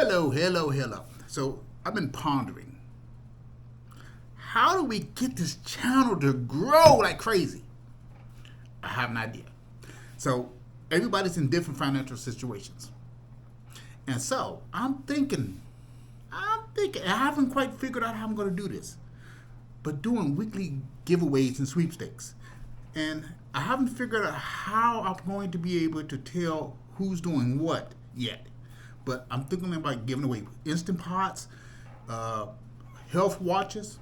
Hello. So I've been pondering, how do we get this channel to grow like crazy? I have an idea. So everybody's in different financial situations. And so I haven't quite figured out how I'm going to do this, but doing weekly giveaways and sweepstakes. And I haven't figured out how I'm going to be able to tell who's doing what yet. But I'm thinking about giving away Instant Pots, health watches,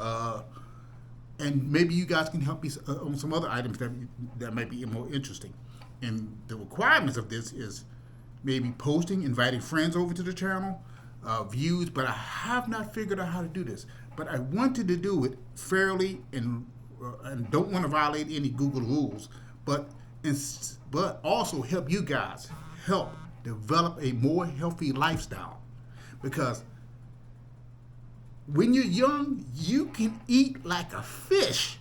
and maybe you guys can help me on some other items that might be more interesting. And the requirements of this is maybe posting, inviting friends over to the channel, views, but I have not figured out how to do this. But I wanted to do it fairly and don't want to violate any Google rules, but also help you guys help develop a more healthy lifestyle. Because when you're young, you can eat like a fish,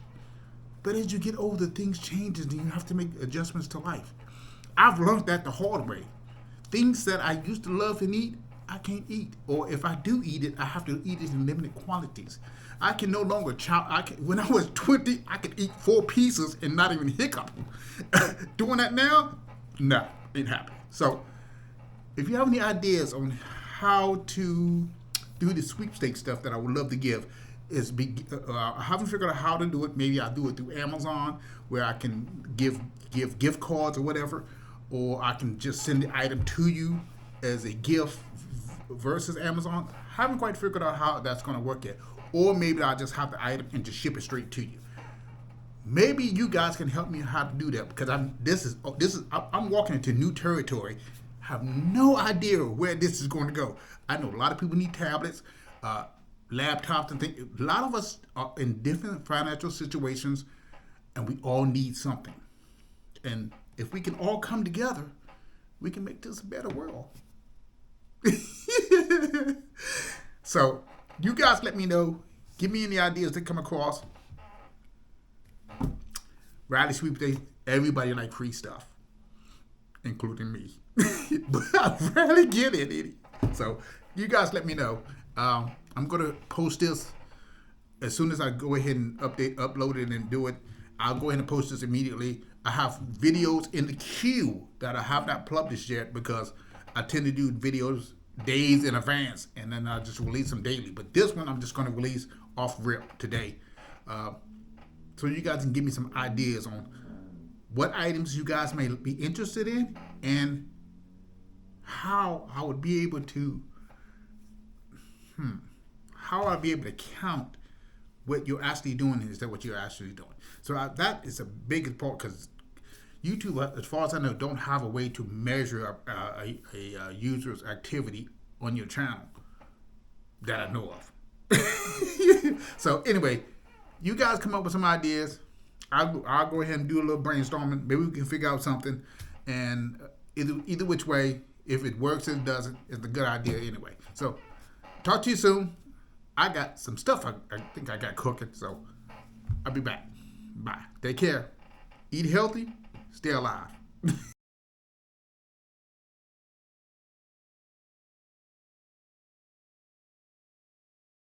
but as you get older, things change and you have to make adjustments to life. I've learned that the hard way. Things that I used to love and eat, I can't eat. Or if I do eat it, I have to eat it in limited quantities. I can no longer when I was 20, I could eat 4 pieces and not even hiccup. Doing that now? No, ain't happening. So if you have any ideas on how to do the sweepstakes stuff that I would love to give, I haven't figured out how to do it. Maybe I'll do it through Amazon, where I can give gift cards or whatever, or I can just send the item to you as a gift versus Amazon. I haven't quite figured out how that's going to work yet. Or maybe I'll just have the item and just ship it straight to you. Maybe you guys can help me how to do that, because I'm walking into new territory. I have no idea where this is going to go. I know a lot of people need tablets, laptops, and things. A lot of us are in different financial situations, and we all need something. And if we can all come together, we can make this a better world. So you guys let me know. Give me any ideas that come across. Rally Sweepstakes, everybody like free stuff, including me. But I rarely get it. So you guys let me know. I'm going to post this as soon as I go ahead and upload it and do it. I'll go ahead and post this immediately. I have videos in the queue that I have not published yet, because I tend to do videos days in advance, and then I just release them daily. But this one I'm just going to release off rip today, so you guys can give me some ideas on what items you guys may be interested in, and how I would be able to count what you're actually doing instead of what you're actually doing. So that is a big part, because YouTube, as far as I know, don't have a way to measure a user's activity on your channel that I know of. So anyway, you guys come up with some ideas. I'll go ahead and do a little brainstorming. Maybe we can figure out something. And either which way, if it works or it doesn't, it's a good idea anyway. So talk to you soon. I got some stuff I think I got cooking, so I'll be back. Bye. Take care. Eat healthy. Stay alive.